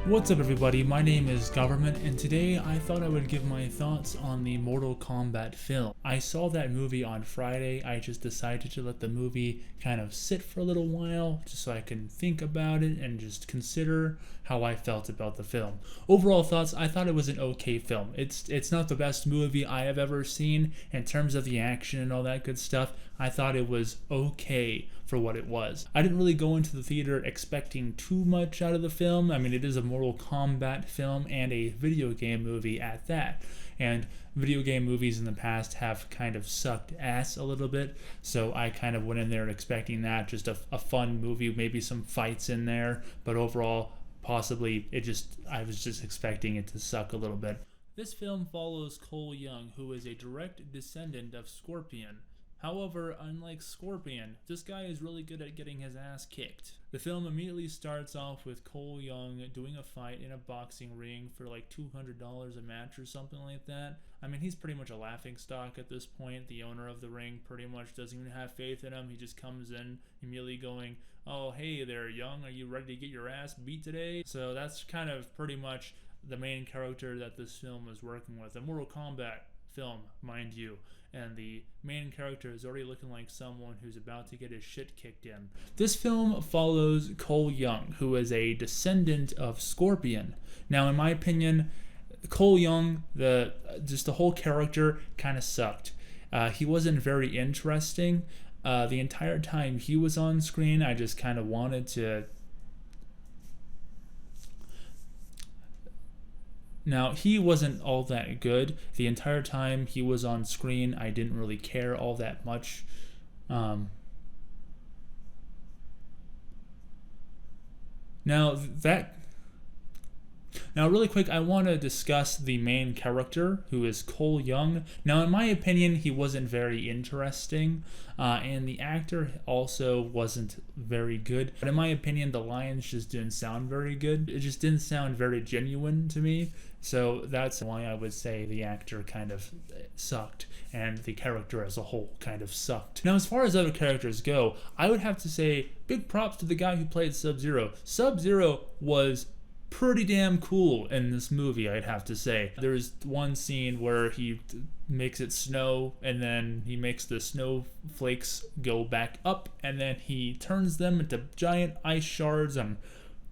What's up everybody, my name is Government, and today I thought I would give my thoughts on the Mortal Kombat film. I saw that movie on Friday. I just decided to let the movie kind of sit for a little while, just so I can think about it and just consider how I felt about the film. Overall thoughts, I thought it was an okay film. It's not the best movie I have ever seen in terms of the action and all that good stuff. I thought it was okay for what it was. I didn't really go into the theater expecting too much out of the film. I mean, it is a Mortal Kombat film and a video game movie at that. And video game movies in the past have kind of sucked ass a little bit, so I kind of went in there expecting that, just a fun movie, maybe some fights in there, but overall, possibly, I was just expecting it to suck a little bit. This film follows Cole Young, who is a direct descendant of Scorpion. However, unlike Scorpion, this guy is really good at getting his ass kicked. The film immediately starts off with Cole Young doing a fight in a boxing ring for like $200 a match or something like that. I mean, he's pretty much a laughingstock at this point. The owner of the ring pretty much doesn't even have faith in him. He just comes in immediately going, "Oh, hey there, Young, are you ready to get your ass beat today?" So that's kind of pretty much the main character that this film is working with. A Mortal Kombat film, mind you, and the main character is already looking like someone who's about to get his shit kicked in. This film follows Cole Young, who is a descendant of Scorpion. Now, in my opinion, Cole Young, the whole character kind of sucked. He wasn't very interesting. The entire time he was on screen, I just kind of wanted to... Now, he wasn't all that good. The entire time he was on screen, I didn't really care all that much. Now, really quick, I want to discuss the main character, who is Cole Young. Now, in my opinion, he wasn't very interesting, and the actor also wasn't very good. But in my opinion, the lines just didn't sound very good. It just didn't sound very genuine to me. So that's why I would say the actor kind of sucked, and the character as a whole kind of sucked. Now, as far as other characters go, I would have to say big props to the guy who played Sub-Zero. Sub-Zero was pretty damn cool in this movie, I'd have to say. There's one scene where he makes it snow, and then he makes the snowflakes go back up, and then he turns them into giant ice shards and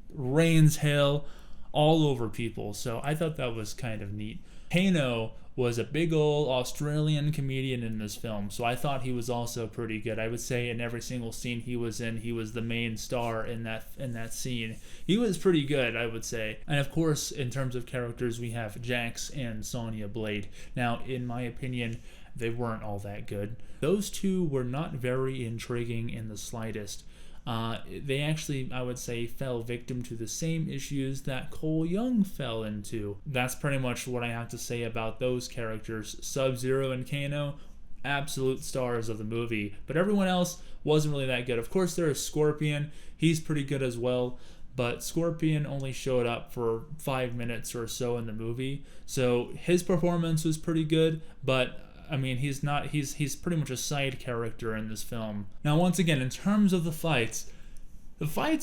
rains hail all over people. So I thought that was kind of neat. Kano was a big old Australian comedian in this film, so I thought he was also pretty good. I would say in every single scene he was in, he was the main star in that scene. He was pretty good, I would say. And of course, in terms of characters, we have Jax and Sonya Blade. Now, in my opinion, they weren't all that good. Those two were not very intriguing in the slightest. They actually, I would say, fell victim to the same issues that Cole Young fell into. That's pretty much what I have to say about those characters. Sub-Zero and Kano, absolute stars of the movie, but everyone else wasn't really that good. Of course, there is Scorpion. He's pretty good as well, but Scorpion only showed up for 5 minutes or so in the movie, so his performance was pretty good, but I mean, he's pretty much a side character in this film. Now, once again, in terms of the fights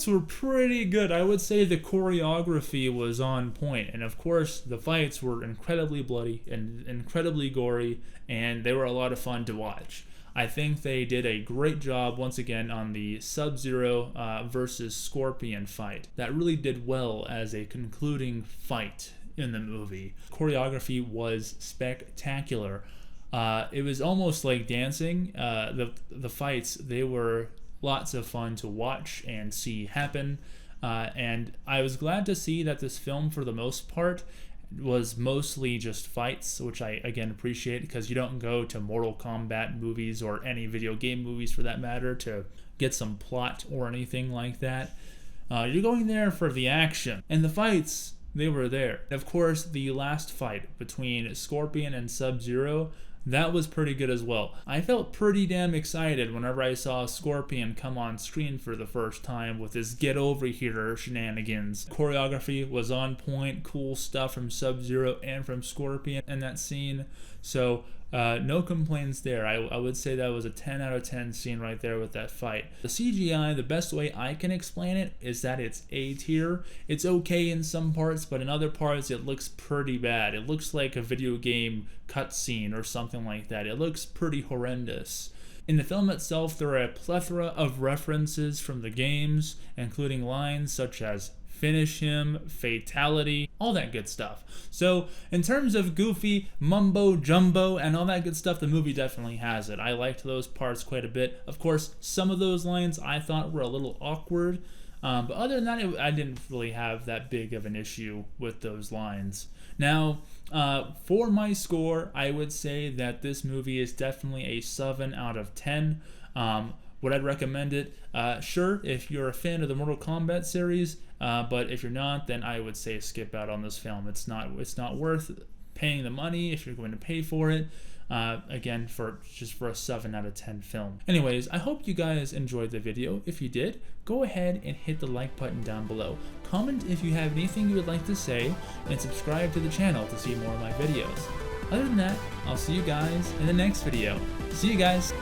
were pretty good. I would say the choreography was on point, and of course, the fights were incredibly bloody and incredibly gory, and they were a lot of fun to watch. I think they did a great job, once again, on the Sub-Zero versus Scorpion fight. That really did well as a concluding fight in the movie. Choreography was spectacular. It was almost like dancing. The fights, they were lots of fun to watch and see happen. And I was glad to see that this film, for the most part, was mostly just fights, which I, again, appreciate, because you don't go to Mortal Kombat movies, or any video game movies for that matter, to get some plot or anything like that. You're going there for the action. And the fights, they were there. Of course, the last fight between Scorpion and Sub-Zero, that was pretty good as well. I felt pretty damn excited whenever I saw Scorpion come on screen for the first time with his get over here shenanigans. Choreography was on point, cool stuff from Sub-Zero and from Scorpion in that scene. So No complaints there. I would say that was a 10 out of 10 scene right there with that fight. The CGI, the best way I can explain it is that it's A tier. It's okay in some parts, but in other parts it looks pretty bad. It looks like a video game cutscene or something like that. It looks pretty horrendous. In the film itself, there are a plethora of references from the games, including lines such as finish him, fatality, all that good stuff. So in terms of goofy, mumbo jumbo, and all that good stuff, the movie definitely has it. I liked those parts quite a bit. Of course, some of those lines I thought were a little awkward, but other than that, I didn't really have that big of an issue with those lines. Now, for my score, I would say that this movie is definitely a 7 out of 10. Would I recommend it? Sure, if you're a fan of the Mortal Kombat series, but if you're not, then I would say skip out on this film. It's not worth paying the money if you're going to pay for it. Again, for a 7 out of 10 film. Anyways, I hope you guys enjoyed the video. If you did, go ahead and hit the like button down below. Comment if you have anything you would like to say, and subscribe to the channel to see more of my videos. Other than that, I'll see you guys in the next video. See you guys!